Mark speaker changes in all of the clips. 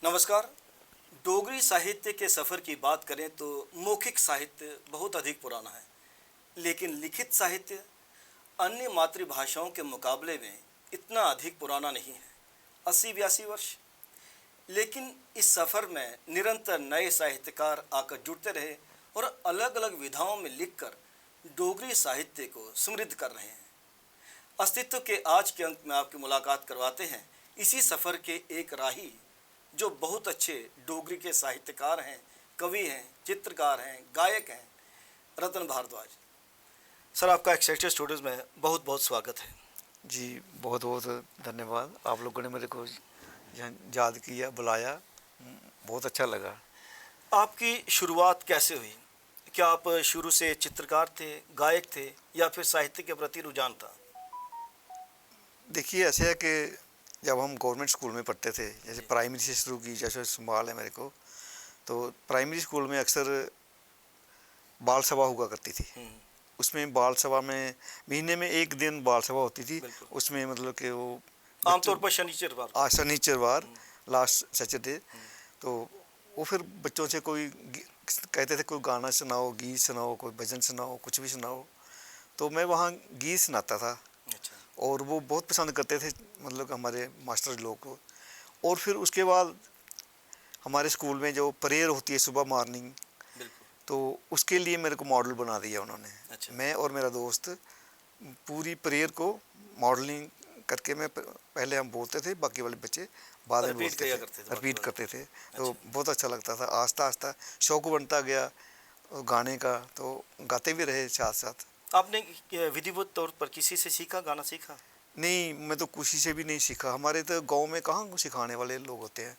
Speaker 1: नमस्कार। डोगरी साहित्य के सफ़र की बात करें तो मौखिक साहित्य बहुत अधिक पुराना है, लेकिन लिखित साहित्य अन्य मातृभाषाओं के मुकाबले में इतना अधिक पुराना नहीं है। 80-82 वर्ष। लेकिन इस सफ़र में निरंतर नए साहित्यकार आकर जुड़ते रहे और अलग अलग विधाओं में लिखकर डोगरी साहित्य को समृद्ध कर रहे हैं। अस्तित्व के आज के अंक में आपकी मुलाकात करवाते हैं इसी सफ़र के एक राही, जो बहुत अच्छे डोगरी के साहित्यकार हैं, कवि हैं, चित्रकार हैं, गायक हैं, रतन भारद्वाज। सर, आपका एक्सेक्टर स्टूडियोज़ में बहुत बहुत स्वागत है।
Speaker 2: जी, बहुत बहुत धन्यवाद। आप लोगों ने मेरे को यहाँ याद किया, बुलाया, बहुत अच्छा लगा।
Speaker 1: आपकी शुरुआत कैसे हुई? क्या आप शुरू से चित्रकार थे, गायक थे, या फिर साहित्य के प्रति रुझान था?
Speaker 2: देखिए, ऐसे है कि जब हम गवर्नमेंट स्कूल में पढ़ते थे, जैसे प्राइमरी से शुरू की, जैसे संभाल है मेरे को, तो प्राइमरी स्कूल में अक्सर बाल सभा हुआ करती थी। उसमें बाल सभा में महीने में एक दिन बाल सभा होती थी। उसमें मतलब कि वो
Speaker 1: आमतौर पर
Speaker 2: शनिचरवार लास्ट सैटरडे, तो वो फिर बच्चों से कोई कहते थे कोई गाना सुनाओ, गीत सुनाओ, कोई भजन सुनाओ, कुछ भी सुनाओ। तो मैं वहाँ गीत सुनाता था।
Speaker 1: अच्छा।
Speaker 2: और वो बहुत पसंद करते थे, मतलब हमारे मास्टर लोग को। और फिर उसके बाद हमारे स्कूल में जो प्रेयर होती है सुबह मॉर्निंग, तो उसके लिए मेरे को मॉडल बना दिया उन्होंने। अच्छा। मैं और मेरा दोस्त पूरी प्रेयर को मॉडलिंग करके मैं पहले हम बोलते थे, बाकी वाले बच्चे बाद में बोलते थे, रिपीट करते थे। तो बहुत अच्छा लगता था। आस्ता आस्ता शौक बनता गया गाने का, तो गाते भी रहे साथ साथ।
Speaker 1: आपने विधिवत तौर पर किसी से सीखा, गाना सीखा?
Speaker 2: नहीं, मैं तो किसी से भी नहीं सीखा। हमारे तो गांव में कहाँ सिखाने वाले लोग होते हैं।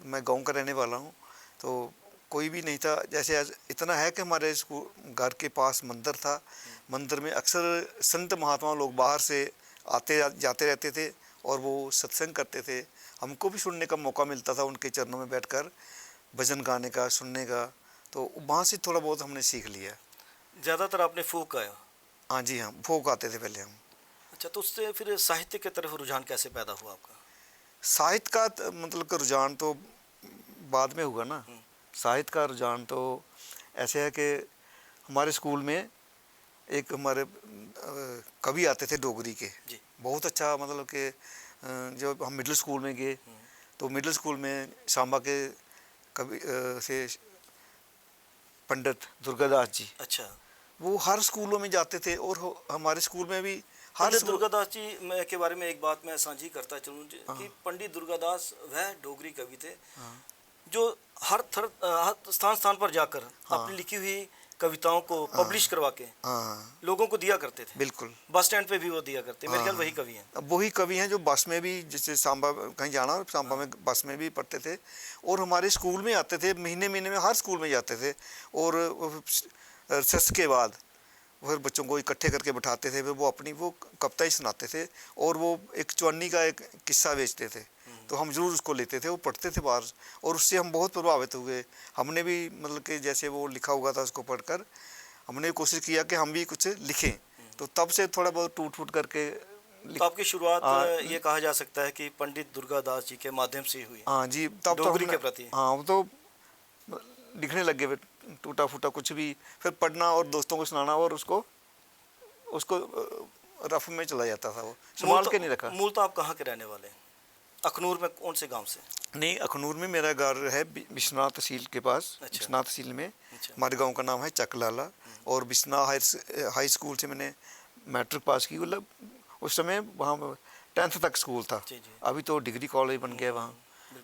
Speaker 2: मैं गांव का रहने वाला हूँ, तो कोई भी नहीं था। जैसे इतना है कि हमारे स्कूल घर के पास मंदिर था। मंदिर में अक्सर संत महात्मा लोग बाहर से आते जाते रहते थे और वो सत्संग करते थे। हमको भी सुनने का मौका मिलता था उनके चरणों में बैठकर भजन गाने का, सुनने का। तो वहाँ से थोड़ा बहुत हमने सीख लिया।
Speaker 1: ज़्यादातर आपने फोक गाया?
Speaker 2: हाँ जी, हाँ, फोक आते थे पहले हम।
Speaker 1: अच्छा, तो उससे फिर साहित्य की तरफ रुझान कैसे पैदा हुआ आपका?
Speaker 2: साहित्य का मतलब का रुझान तो बाद में हुआ ना। साहित्य का रुझान तो ऐसे है कि हमारे स्कूल में एक हमारे कवि आते थे डोगरी के जी। बहुत अच्छा, मतलब कि जब हम मिडिल स्कूल में गए तो मिडिल स्कूल में सांबा के कवि से पंडित दुर्गादास जी।
Speaker 1: अच्छा।
Speaker 2: वो हर स्कूलों में जाते थे और हमारे स्कूल में भी
Speaker 1: पंडित दुर्गादास जी के बारे में एक बात मैं साझी करता चलूँ कि पंडित दुर्गादास वह डोगरी कवि थे जो हर स्थान स्थान पर जाकर अपनी लिखी हुई कविताओं को पब्लिश करवा के लोगों को दिया करते थे।
Speaker 2: बिल्कुल,
Speaker 1: बस स्टैंड पे भी वो दिया करते। मेरे ख्याल वही कवि हैं।
Speaker 2: वही कवि हैं जो बस में भी, जैसे सांबा कहीं जाना हो, सांबा में बस में भी पढ़ते थे और हमारे स्कूल में आते थे। महीने महीने में हर स्कूल में जाते थे और रिसेस के बाद फिर बच्चों को इकट्ठे करके बिठाते थे। फिर वो अपनी वो कविताएं सुनाते थे और वो एक चौन्नी का एक किस्सा बेचते थे। तो हम ज़रूर उसको लेते थे, वो पढ़ते थे बाहर, और उससे हम बहुत प्रभावित हुए। हमने भी मतलब कि जैसे वो लिखा हुआ था उसको पढ़कर हमने कोशिश किया कि हम भी कुछ लिखें। तो तब से थोड़ा बहुत टूट फूट करके
Speaker 1: तो आपकी शुरुआत ये कहा जा सकता है कि पंडित दुर्गादास जी के माध्यम से हुई।
Speaker 2: हाँ जी, तब
Speaker 1: डोगरी के प्रति।
Speaker 2: हाँ, वो तो लिखने लग गए, टूटा फूटा कुछ भी, फिर पढ़ना और दोस्तों को सुनाना, और उसको रफ में चला जाता था। वो संभाल के नहीं रखा।
Speaker 1: मूल तो आप कहाँ के रहने वाले हैं? अखनूर में कौन से गांव से?
Speaker 2: नहीं, अखनूर में मेरा घर है, बिश्नाह तहसील के पास। अच्छा। बिश्नाह तहसील में हमारे गांव का नाम है चकलाला। और बिश्नाह हाई स्कूल से मैंने मैट्रिक पास की। मतलब उस समय वहाँ 10th तक स्कूल था। अभी तो डिग्री कॉलेज बन गया वहाँ,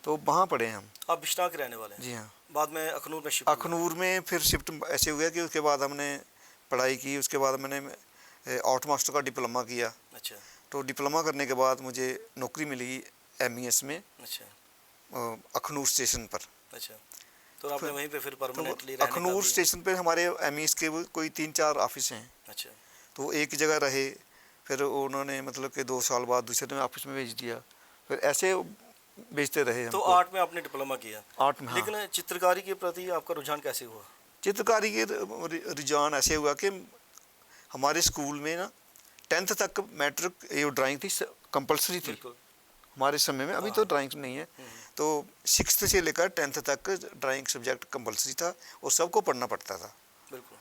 Speaker 2: तो वहाँ पढ़े हम।
Speaker 1: आप बिश्नाह के रहने वाले हैं?
Speaker 2: जी हाँ।
Speaker 1: बाद में अखनूर में
Speaker 2: अखनूर में फिर शिफ्ट ऐसे हुआ कि उसके बाद हमने पढ़ाई की। उसके बाद मैंने आर्ट मास्टर का डिप्लोमा किया। अच्छा। तो डिप्लोमा करने के बाद मुझे नौकरी मिली MES में। अच्छा। अखनूर स्टेशन पर। अच्छा।
Speaker 1: तो आपने वहीं पे फिर परमानेंटली रहने का?
Speaker 2: अखनूर स्टेशन पर हमारे MES के कोई 3-4 ऑफिस हैं। अच्छा। तो एक जगह रहे, फिर उन्होंने मतलब कि 2 साल बाद दूसरे में ऑफिस में भेज दिया। फिर ऐसे बेचते रहे।
Speaker 1: तो आर्ट में आपने डिप्लोमा किया?
Speaker 2: आर्ट में।
Speaker 1: लेकिन चित्रकारी के प्रति आपका रुझान कैसे हुआ?
Speaker 2: चित्रकारी के रुझान ऐसे हुआ कि हमारे स्कूल में ना 10th तक मैट्रिक ये ड्राइंग थी, कंपलसरी थी हमारे समय में अभी तो ड्राइंग नहीं है। तो 6th से लेकर 10th तक ड्राइंग सब्जेक्ट कंपलसरी था और सबको पढ़ना पड़ता था।
Speaker 1: बिल्कुल।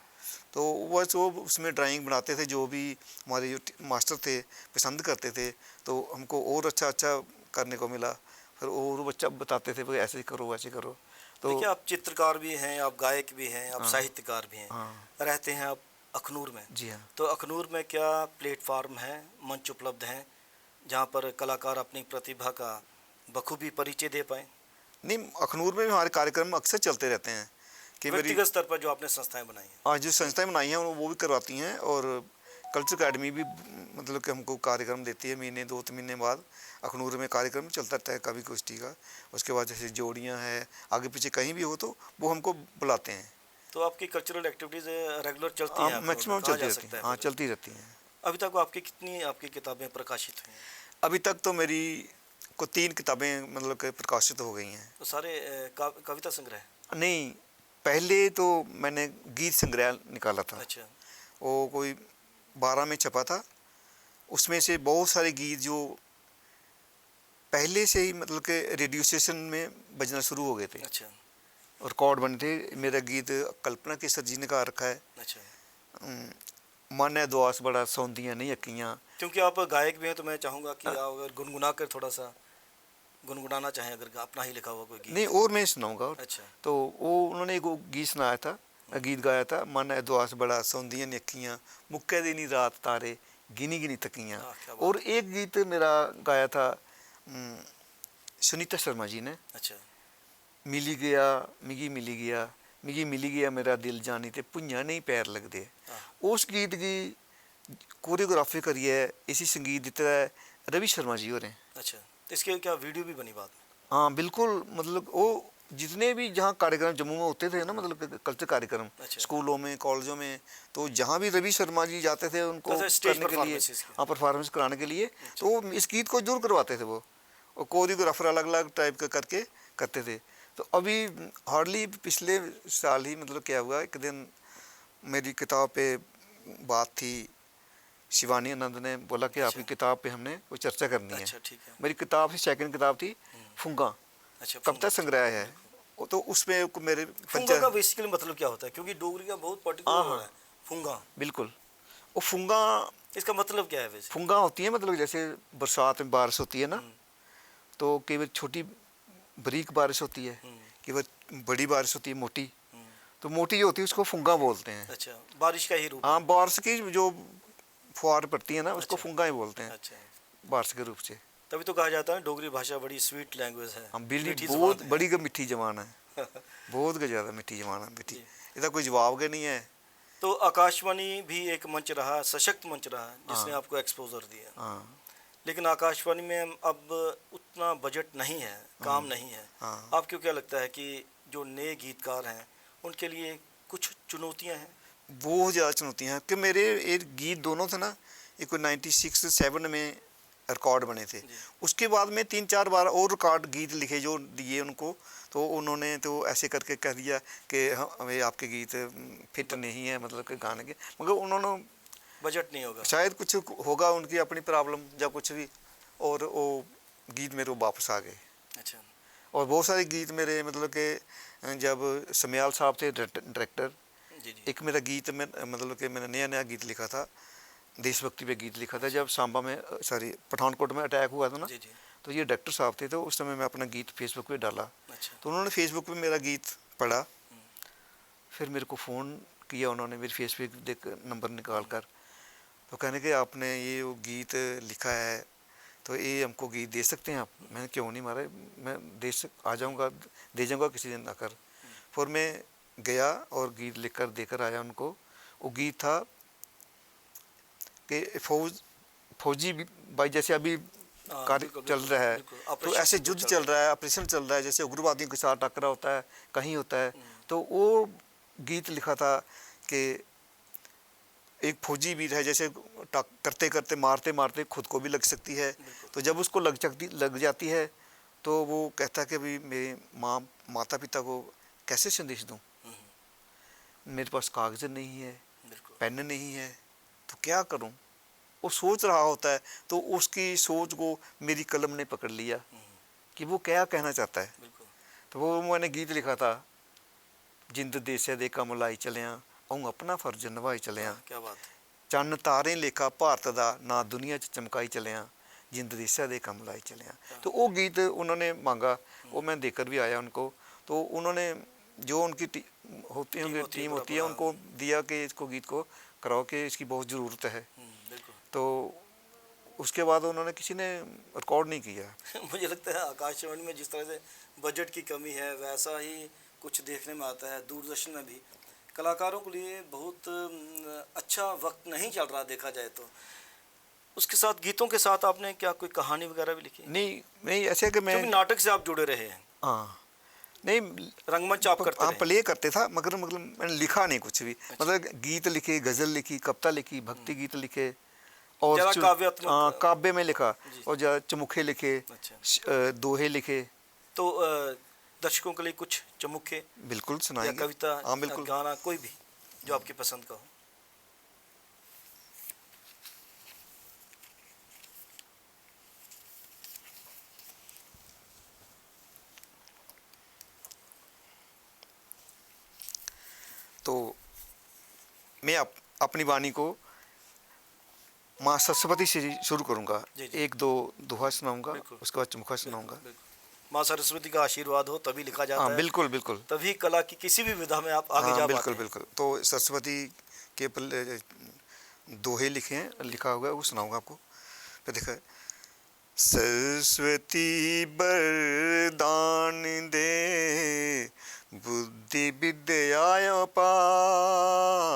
Speaker 2: तो बस वो उसमें ड्राइंग बनाते थे, जो भी हमारे जो मास्टर थे पसंद करते थे, तो हमको और अच्छा अच्छा करने को मिला। फिर और बच्चा बताते थे भाई ऐसे करो वैसे करो। तो
Speaker 1: देखिए, आप चित्रकार भी हैं, आप गायक भी हैं, आप
Speaker 2: हाँ
Speaker 1: साहित्यकार भी हैं,
Speaker 2: हाँ
Speaker 1: रहते हैं आप अखनूर में।
Speaker 2: जी हाँ।
Speaker 1: तो अखनूर में क्या प्लेटफार्म है, मंच उपलब्ध हैं जहाँ पर कलाकार अपनी प्रतिभा का बखूबी परिचय दे पाएँ?
Speaker 2: नहीं, अखनूर में भी हमारे कार्यक्रम अक्सर चलते रहते हैं कि मेरी
Speaker 1: व्यक्तिगत स्तर पर जो आपने संस्थाएं बनाई हैं।
Speaker 2: आज जो संस्थाएं बनाई हैं वो भी करवाती हैं, और कल्चर अकेडमी भी मतलब कि हमको कार्यक्रम देती है महीने 2-3 महीने बाद। अखनूर में कार्यक्रम चलता रहता है कभी कुश्ती का। उसके बाद जैसे जोड़ियां हैं, आगे पीछे कहीं भी हो तो वो हमको बुलाते हैं।
Speaker 1: तो आपकी कल्चरल एक्टिविटीज़ रेगुलर चलती हैं अखनूर में,
Speaker 2: मैक्सिमम
Speaker 1: कहा
Speaker 2: चलती
Speaker 1: जा
Speaker 2: रहती
Speaker 1: सकता
Speaker 2: हैं,
Speaker 1: है
Speaker 2: हाँ
Speaker 1: फिर?
Speaker 2: चलती रहती हैं।
Speaker 1: अभी तक आपकी कितनी आपकी किताबें प्रकाशित हुई हैं?
Speaker 2: अभी तक तो मेरी को 3 किताबें मतलब कि प्रकाशित हो गई हैं।
Speaker 1: तो सारे कविता संग्रह?
Speaker 2: नहीं, पहले तो मैंने गीत संग्रह निकाला था,
Speaker 1: अच्छा।
Speaker 2: वो कोई 12 में छपा था। उसमें से बहुत सारे गीत जो पहले से ही मतलब कि रेडियो स्टेशन में बजना शुरू हो गए थे,
Speaker 1: अच्छा।
Speaker 2: रिकॉर्ड बने थे। मेरा गीत कल्पना केसर जी ने गा रखा है,
Speaker 1: अच्छा।
Speaker 2: मन है दुआस बड़ा सौंदियाँ नहीं अक्कियाँ।
Speaker 1: क्योंकि आप गायक भी हैं तो मैं चाहूँगा कि आप अगर गुनगुना कर थोड़ा सा गुनगुनाना चाहें, अगर अपना ही लिखा हुआ कोई
Speaker 2: नहीं,
Speaker 1: गीत।
Speaker 2: और मैं सुनाऊंगा। और
Speaker 1: अच्छा।
Speaker 2: तो वो उन्होंने एक वो गीत सुनाया था, गीत गाया था, मन है दुआस बड़ा सौंदियाँ नहीं अक्कियाँ, मुक्के दी नी रात तारे गिनी गिनी तकियाँ।
Speaker 1: हाँ, क्या
Speaker 2: और
Speaker 1: बात है।
Speaker 2: एक गीत मेरा गाया था सुनीता शर्मा जी ने,
Speaker 1: अच्छा।
Speaker 2: मिली गया मिगी मिली गया मेरा दिल जानी ते भुइयां नहीं पैर लगदे।
Speaker 1: हाँ।
Speaker 2: उस गीत की कोरियोग्राफी करी है, इसी संगीत दिता है रवि शर्मा जी होरें।
Speaker 1: अच्छा, तो इसके क्या वीडियो भी बनी बाद में?
Speaker 2: हाँ बिल्कुल, मतलब वो जितने भी जहाँ कार्यक्रम जम्मू में होते थे ना, मतलब कि कल्चर कार्यक्रम
Speaker 1: अच्छा।
Speaker 2: स्कूलों में कॉलेजों में, तो जहाँ भी रवि शर्मा जी जाते थे उनको
Speaker 1: अच्छा, स्टेज
Speaker 2: करने के लिए,
Speaker 1: परफॉर्मेंसेस के।
Speaker 2: हाँ परफॉर्मेंस कराने के लिए,
Speaker 1: अच्छा।
Speaker 2: तो वो इस गीत को जरूर करवाते थे वो। और कोरियोग्राफर अलग अलग टाइप का करके करते थे। तो अभी हार्डली पिछले साल ही मतलब क्या हुआ, एक दिन मेरी किताब पे बात थी, शिवानी आनंद ने बोला कि आपकी
Speaker 1: अच्छा।
Speaker 2: किताब पे हमने कोई चर्चा करनी है।
Speaker 1: अच्छा, ठीक है।
Speaker 2: मेरी किताब थी, सेकंड किताब थी फुंगा,
Speaker 1: अच्छा,
Speaker 2: कविता
Speaker 1: फुंगा।
Speaker 2: संग्रह है।
Speaker 1: बिल्कुल।
Speaker 2: तो उसमें मेरे
Speaker 1: फुंगा का
Speaker 2: पंचा,
Speaker 1: बेसिकली मतलब क्या होता है? क्योंकि डोगरी का बहुत
Speaker 2: हाँ
Speaker 1: पर्टिकुलर
Speaker 2: हाँ
Speaker 1: वर्ड है फुंगा।
Speaker 2: बिल्कुल, वो फुंगा
Speaker 1: इसका मतलब क्या है वैसे?
Speaker 2: फुंगा होती है, मतलब जैसे बरसात में बारिश होती है ना,
Speaker 1: हम्म।
Speaker 2: तो कई बार छोटी बारीक बारिश होती है,
Speaker 1: हम्म।
Speaker 2: कई बार बड़ी बारिश होती है मोटी।
Speaker 1: हम्म।
Speaker 2: तो मोटी जो होती है उसको फुंगा बोलते हैं।
Speaker 1: अच्छा, बारिश का ही रूप है।
Speaker 2: हाँ, बारिश की जो फुहार पड़ती है ना उसको
Speaker 1: अच्छा।
Speaker 2: फुंगा ही बोलते हैं,
Speaker 1: अच्छा।
Speaker 2: बारिश के रूप से।
Speaker 1: तभी तो कहा जाता है डोगरी भाषा बड़ी स्वीट लैंग्वेज है,
Speaker 2: हम बिल्ली
Speaker 1: मीठी
Speaker 2: बहुत
Speaker 1: ज़बान
Speaker 2: बड़ी मीठी जबान है, बहुत ज़्यादा मीठी जबान है, मीठी।
Speaker 1: जी।
Speaker 2: इसका कोई जवाब के नहीं है।
Speaker 1: तो आकाशवाणी भी एक मंच रहा, सशक्त मंच रहा, जिसने
Speaker 2: हाँ
Speaker 1: आपको एक्सपोजर दिया।
Speaker 2: हाँ
Speaker 1: लेकिन आकाशवाणी में अब उतना बजट नहीं है, काम नहीं है।
Speaker 2: हाँ।
Speaker 1: आपको क्या लगता है कि जो नए गीतकार हैं उनके लिए कुछ चुनौतियां हैं?
Speaker 2: बहुत ज़्यादा चुनौतियाँ हैं कि मेरे एक गीत दोनों थे ना, एक 96-7 में रिकॉर्ड बने थे।
Speaker 1: जी।
Speaker 2: उसके बाद में 3-4 बार और रिकॉर्ड गीत लिखे जो दिए उनको, तो उन्होंने तो ऐसे करके कह दिया कि हमें आपके गीत फिट नहीं है मतलब कि गाने के, मगर उन्होंने
Speaker 1: बजट नहीं होगा।
Speaker 2: शायद कुछ होगा उनकी अपनी प्रॉब्लम या कुछ भी, और वो गीत मेरे को वापस आ गए।
Speaker 1: अच्छा।
Speaker 2: और बहुत सारे गीत मेरे मतलब कि जब समयाल साहब थे डायरेक्टर,
Speaker 1: जी जी।
Speaker 2: एक मेरा गीत में मतलब कि मैंने नया नया गीत लिखा था, देशभक्ति पे गीत लिखा था, जब सांबा में सॉरी पठानकोट में अटैक हुआ था ना,
Speaker 1: जी जी।
Speaker 2: तो ये डायरेक्टर साहब थे, तो उस समय मैं अपना गीत फेसबुक पे डाला,
Speaker 1: अच्छा।
Speaker 2: तो उन्होंने फेसबुक पे मेरा गीत पढ़ा, फिर मेरे को फ़ोन किया उन्होंने, मेरी फेसबुक देख नंबर निकाल कर, तो कहने के आपने ये वो गीत लिखा है तो ये हमको गीत दे सकते हैं आप? मैंने क्यों नहीं मारा, मैं आ जाऊँगा, दे जाऊँगा किसी दिन आकर। फिर मैं गया और गीत लिख कर देकर आया उनको। वो गीत था कि फौजी भाई जैसे अभी
Speaker 1: हाँ,
Speaker 2: कार्य
Speaker 1: बिल्कुल
Speaker 2: चल
Speaker 1: बिल्कुल
Speaker 2: रहा है,
Speaker 1: बिल्कुल।
Speaker 2: तो
Speaker 1: ऑपरेशन
Speaker 2: ऐसे
Speaker 1: सिंदूर
Speaker 2: युद्ध
Speaker 1: चल
Speaker 2: चल
Speaker 1: रहा
Speaker 2: रहा है, ऑपरेशन चल रहा है, जैसे उग्रवादियों के साथ टकरा होता है, कहीं होता है, तो वो गीत लिखा था कि एक फौजी वीर है, जैसे करते करते मारते मारते खुद को भी लग सकती है,
Speaker 1: बिल्कुल।
Speaker 2: तो जब उसको लग जाती है तो वो कहता है कि भाई मेरे माता पिता को कैसे संदेश दूँ, मेरे पास कागज़ नहीं है,
Speaker 1: बिल्कुल।
Speaker 2: पेन नहीं है, तो क्या करूं? वो सोच रहा होता है, तो उसकी सोच को मेरी कलम ने पकड़ लिया कि वो क्या कहना चाहता है।
Speaker 1: बिल्कुल।
Speaker 2: तो वो मैंने गीत लिखा था, जिंद देसे दे कम लाई चलिया, अऊं अपना फर्ज निभाई चलिया,
Speaker 1: क्या बात है।
Speaker 2: चन्न तारे लेखा भारत दा ना दुनिया च चमकाई चलिया, जिंद देसा दे कम लाई चलिया। तो वो गीत उन्होंने मांगा, वो मैं देकर भी आया उनको। तो उन्होंने जो उनकी होती है टीम होती है, उनको दिया कि इसको गीत को कराओ कि इसकी बहुत ज़रूरत है।
Speaker 1: बिल्कुल।
Speaker 2: तो उसके बाद उन्होंने किसी ने रिकॉर्ड नहीं किया।
Speaker 1: मुझे लगता है आकाशवाणी में जिस तरह से बजट की कमी है, वैसा ही कुछ देखने में आता है। दूरदर्शन में भी कलाकारों के लिए बहुत अच्छा वक्त नहीं चल रहा देखा जाए तो। उसके साथ गीतों के साथ आपने क्या कोई कहानी वगैरह भी लिखी?
Speaker 2: नहीं नहीं, ऐसे कि मैं
Speaker 1: क्योंकि नाटक से आप जुड़े रहे हैं।
Speaker 2: हाँ नहीं,
Speaker 1: रंगमंच आप करते
Speaker 2: हाँ
Speaker 1: रहे।
Speaker 2: प्ले करते था, मगर मतलब मैंने लिखा नहीं कुछ भी। मतलब गीत लिखे, गज़ल लिखी, कविता लिखी, भक्ति गीत लिखे, और
Speaker 1: ज़्यादा काव्यात्मक।
Speaker 2: काव्य में लिखा,
Speaker 1: जी।
Speaker 2: और ज़्यादा चमुखे लिखे,
Speaker 1: अच्छा।
Speaker 2: दोहे लिखे।
Speaker 1: तो दर्शकों के लिए कुछ चमुखे
Speaker 2: बिल्कुल
Speaker 1: या
Speaker 2: सुनाएंगे।
Speaker 1: कविता
Speaker 2: हाँ
Speaker 1: या
Speaker 2: बिल्कुल।
Speaker 1: गाना कोई भी जो आपकी पसंद का हो।
Speaker 2: तो मैं अपनी वाणी को माँ सरस्वती से शुरू करूँगा।
Speaker 1: जी, जी।
Speaker 2: एक दो दोहा सुनाऊंगा,
Speaker 1: बिल्कुल।
Speaker 2: उसके बाद चमुखा सुनाऊंगा।
Speaker 1: बिल्कुल। माँ सरस्वती का आशीर्वाद हो तभी लिखा जाता
Speaker 2: हाँ
Speaker 1: है।
Speaker 2: बिल्कुल बिल्कुल।
Speaker 1: तभी कला की किसी भी विधा में आप आगे
Speaker 2: हाँ
Speaker 1: जा
Speaker 2: बिल्कुल
Speaker 1: पाते हैं।
Speaker 2: बिल्कुल। तो सरस्वती के दोहे लिखे हैं, लिखा हुआ है, वो सुनाऊंगा आपको। फिर देखा, सरस्वती वरदान दे, बुद्धि विद्या अपार।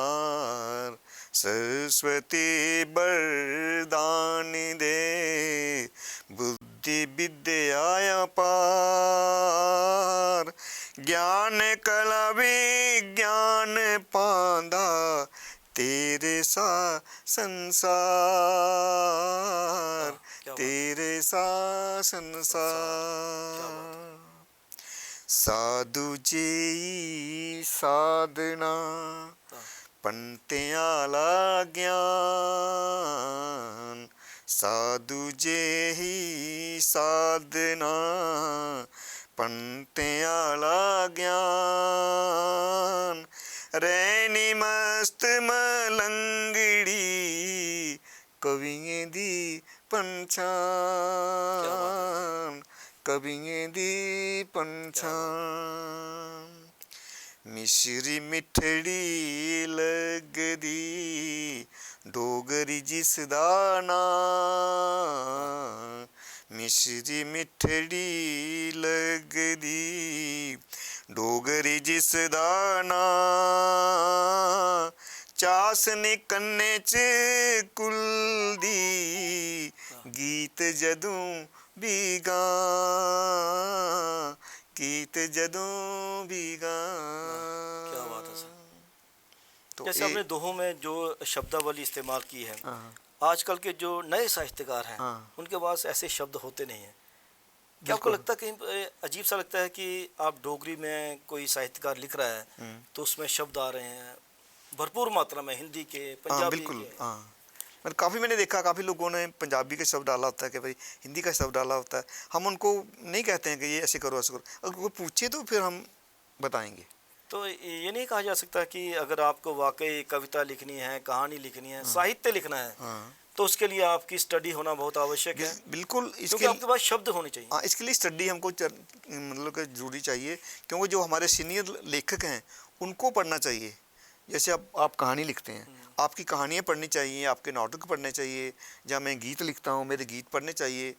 Speaker 2: सरस्वती वरदान दे, बुद्धि विद्या अपार। ज्ञान कला विज्ञान पांदा, तेरे सा संसार, तेरे सा संसार। साधु जी साधना, पंत्याला ज्ञान। साधु जे ही साधना, पंत्याला ज्ञान। रैनी मस्त मलंगड़ी, कवियें दी पंछान, कवियें दी पंछान। मिश्री मिठड़ी लगदी, डोगरी जिस दाना। मिश्री मिठड़ी लगदी, डोगरी जिस दाना। चासनी कन्ने च कुलदी, गीत जदों भी गां, गीत जदों भी गां।
Speaker 1: क्या बात है सर।
Speaker 2: तो
Speaker 1: जैसे आपने दोहों में जो शब्दावली इस्तेमाल की है, आजकल के जो नए साहित्यकार हैं उनके पास ऐसे शब्द होते नहीं हैं। क्या आपको लगता है कहीं अजीब सा लगता है कि आप डोगरी में कोई साहित्यकार लिख रहा है तो उसमें शब्द आ रहे हैं भरपूर मात्रा में, हिंदी के, पंजाबी
Speaker 2: बिल्कुल।
Speaker 1: के?
Speaker 2: मतलब काफ़ी मैंने देखा, काफ़ी लोगों ने पंजाबी के शब्द डाला होता है कि भाई हिंदी का शब्द डाला होता है। हम उनको नहीं कहते हैं कि ये ऐसे करो ऐसे करो, अगर कोई पूछे तो फिर हम बताएंगे।
Speaker 1: तो ये नहीं कहा जा सकता कि अगर आपको वाकई कविता लिखनी है, कहानी लिखनी है, साहित्य लिखना है, तो उसके लिए आपकी स्टडी होना बहुत आवश्यक है?
Speaker 2: बिल्कुल।
Speaker 1: क्योंकि आपके पास शब्द होने चाहिए।
Speaker 2: हाँ, इसके लिए स्टडी हमको मतलब कि जरूरी चाहिए, क्योंकि जो हमारे सीनियर लेखक हैं उनको पढ़ना चाहिए। जैसे आप कहानी लिखते हैं, आपकी कहानियाँ पढ़नी चाहिए, आपके नाटक पढ़ने चाहिए। जहाँ मैं गीत लिखता हूँ, मेरे गीत पढ़ने चाहिए।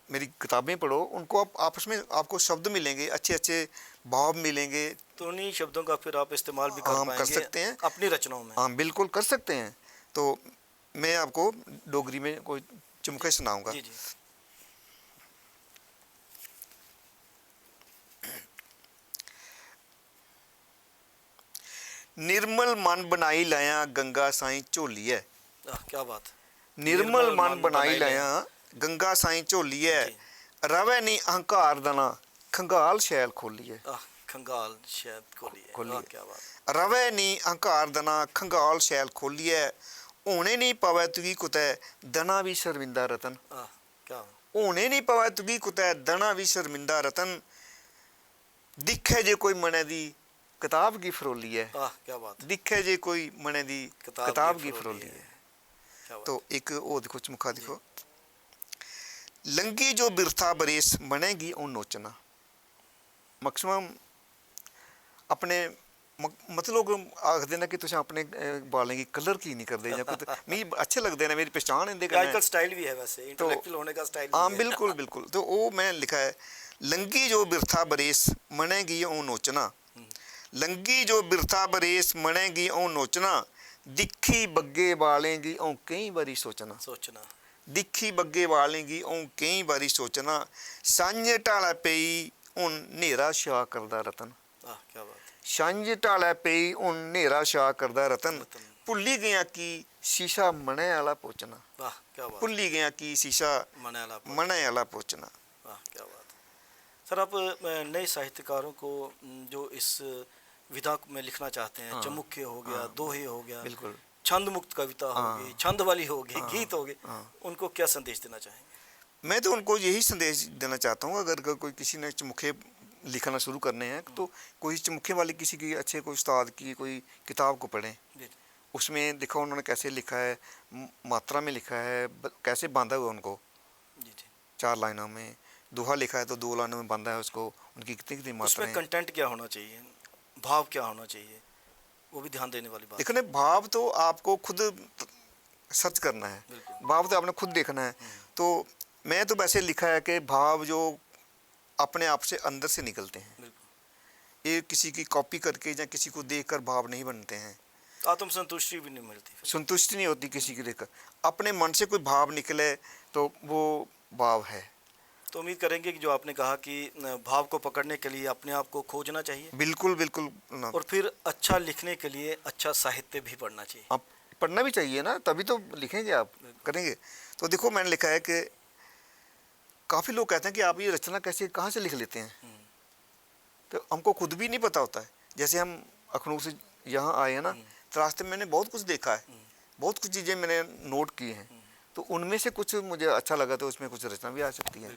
Speaker 2: मेरी किताबें पढ़ो, उनको आप आपस में आपको शब्द मिलेंगे, अच्छे अच्छे भाव मिलेंगे।
Speaker 1: तो उन्हीं शब्दों का फिर आप इस्तेमाल भी कर
Speaker 2: सकते हैं
Speaker 1: अपनी रचनाओं में।
Speaker 2: हाँ बिल्कुल कर सकते हैं। तो मैं आपको डोगरी में कोई चुमके सुनाऊंगा।
Speaker 1: जी जी।
Speaker 2: निर्मल मन बनाई लाया, गंगा साईं झोलिए।
Speaker 1: क्या बात।
Speaker 2: निर्मल मन बनाई लाया, गंगा साईं झोलिए। रवे नी अहंकार दना, खंगाल शैल खोलिए।
Speaker 1: खंगाल शैल खोलिए। क्या बात।
Speaker 2: रवे नी अहंकार दना, खंगाल शैल खोलिए। होने नहीं पावे तुगी कुतै दना भी शर्मिंदा रतन।
Speaker 1: क्या
Speaker 2: होने नहीं पावे तुगी कुतै दना भी शर्मिंदा रतन, दिखे जे कोई मने दी किताब की फरोली है।
Speaker 1: क्या बात है।
Speaker 2: दिखे जे कोई मने दी किताब की फरोली है।
Speaker 1: क्या बात
Speaker 2: तो एक वो देखो चमुखा देखो, लंगी जो बिरथा बरेस बनेगी ओ नोचना। मैक्सिमम अपने मतलब आखदे ने कि तुसें अपने बालें की कलर की नहीं करदे, जां कुछ मी अच्छे लगदे ने, मेरी पहचान इंदे
Speaker 1: है।
Speaker 2: कन्नै।
Speaker 1: आजकल स्टाइल भी है वैसे, इंटेलेक्चुअल होने का स्टाइल भी
Speaker 2: हाँ
Speaker 1: है।
Speaker 2: बिल्कुल बिल्कुल। तो वो मैं लिखा है, लंगी जो बिरथा बरेस मनेगी ओ नोचना, लंगी जो बिरथा बरेस मनेगी ओ नोचना, दिखी बग्गे बालेंगी ओ कई बारी सोचना।
Speaker 1: सोचना।
Speaker 2: दिखी बग्गे वालेंगी ओ कई बारी सोचना, सांझ ढाला पेई हुन नेरा छा करदा रतन।
Speaker 1: क्या बात है।
Speaker 2: सांझ ढाला पेई हुन नेरा छा करदा रतन,
Speaker 1: रतन।
Speaker 2: भुल्ली गया कि शीशा मने आला पोचना।
Speaker 1: क्या बात।
Speaker 2: भुल्ली गया कि शीशा मने आला पोचना।
Speaker 1: क्या बात है। सर, आप नए साहित्यकारों को जो इस विधा में लिखना चाहते हैं, चमुखे हो गया, दोहे हो गया,
Speaker 2: बिल्कुल,
Speaker 1: छंद मुक्त कविता होगी, छंद वाली होगी, गीत होगी, उनको क्या संदेश देना चाहेंगे?
Speaker 2: मैं तो उनको यही संदेश देना चाहता हूँ, अगर कोई किसी ने चमुखे लिखना शुरू करने हैं तो कोई चमुखे वाली किसी की अच्छे कोई उस्ताद की कोई किताब को पढ़ें। उसमें देखो उन्होंने कैसे लिखा है, मात्रा में लिखा है, कैसे बांधा हुआ उनको। 4 लाइनों में दोहा लिखा है तो 2 लाइनों में बांधा है उसको, उनकी कितनी कितनी मात्रा है।
Speaker 1: उसमें कंटेंट क्या होना चाहिए, भाव क्या होना चाहिए, वो भी ध्यान देने वाली बात।
Speaker 2: देखो ना, भाव तो आपको खुद सर्च करना है, भाव तो आपने खुद देखना है। तो मैं तो वैसे लिखा है कि भाव जो अपने आप से अंदर से निकलते हैं, ये किसी की कॉपी करके या किसी को देखकर भाव नहीं बनते हैं।
Speaker 1: आत्म संतुष्टि भी नहीं मिलती,
Speaker 2: संतुष्टि नहीं होती किसी की देखकर। अपने मन से कोई भाव निकले तो वो भाव है।
Speaker 1: तो उम्मीद करेंगे कि जो आपने कहा कि भाव को पकड़ने के लिए अपने आप को खोजना चाहिए।
Speaker 2: बिल्कुल बिल्कुल।
Speaker 1: और फिर अच्छा लिखने के लिए अच्छा साहित्य भी पढ़ना चाहिए।
Speaker 2: आप पढ़ना भी चाहिए ना, तभी तो लिखेंगे, आप करेंगे। तो देखो मैंने लिखा है कि काफ़ी लोग कहते हैं कि आप ये रचना कैसे कहाँ से लिख लेते हैं, तो हमको खुद भी नहीं पता होता है। जैसे हम अखनूर से यहाँ आए हैं ना, तो रास्ते में मैंने बहुत कुछ देखा है, बहुत कुछ चीज़ें मैंने नोट की हैं, तो उनमें से कुछ मुझे अच्छा लगा तो उसमें कुछ रचना भी आ सकती है।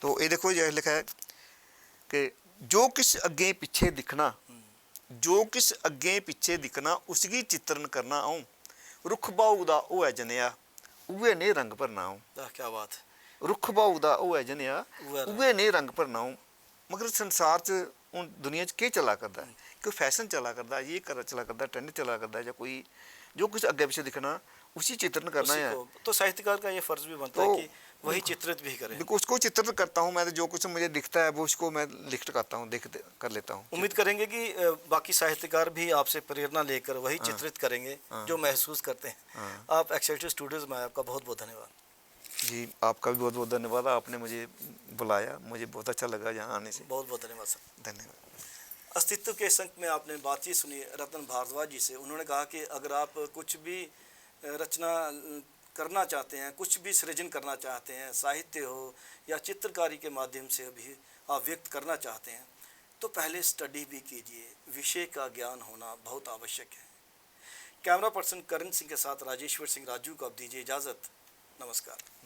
Speaker 2: तो ये देखो यह लिखा है कि जो किस अगे पीछे दिखना, जो किस अगे पीछे दिखना, उसकी चित्रण करना आऊँ, रुख बाऊ दा ओ है जनिया, उवे ने रंग भरना आऊँ।
Speaker 1: क्या बात है।
Speaker 2: रुख बाऊ दा ओ है जनिया, उवे ने रंग भरना आऊँ। मगर संसार च हूँ दुनिया च के चला करता है, कोई फैशन चला करता है, ये चला करता है, ट्रेंड चला करता है, या कोई जो कुछ अगे पीछे दिखना उसी चित्रण करना है।
Speaker 1: तो साहित्यकार का ये फर्ज भी बनता है कि वही चित्रित भी करें।
Speaker 2: उसको चित्रित करता हूँ मैं, जो कुछ मुझे दिखता है वो उसको मैं लिख करता हूँ, देख कर लेता हूँ।
Speaker 1: उम्मीद करेंगे कि बाकी साहित्यकार भी आपसे प्रेरणा लेकर वही चित्रित करेंगे जो महसूस करते हैं। आप एक्सेलसियर स्टूडियोज में, आपका बहुत बहुत धन्यवाद।
Speaker 2: जी, आपका भी बहुत बहुत धन्यवाद, आपने मुझे बुलाया, मुझे बहुत अच्छा लगा यहाँ आने से।
Speaker 1: बहुत बहुत धन्यवाद सर।
Speaker 2: धन्यवाद।
Speaker 1: अस्तित्व के संक में आपने बातचीत सुनी रतन भारद्वाज जी से। उन्होंने कहा कि अगर आप कुछ भी रचना करना चाहते हैं, कुछ भी सृजन करना चाहते हैं, साहित्य हो या चित्रकारी के माध्यम से भी आप व्यक्त करना चाहते हैं, तो पहले स्टडी भी कीजिए, विषय का ज्ञान होना बहुत आवश्यक है। कैमरा पर्सन करण सिंह के साथ राजेश्वर सिंह राजू को अब दीजिए इजाज़त। नमस्कार।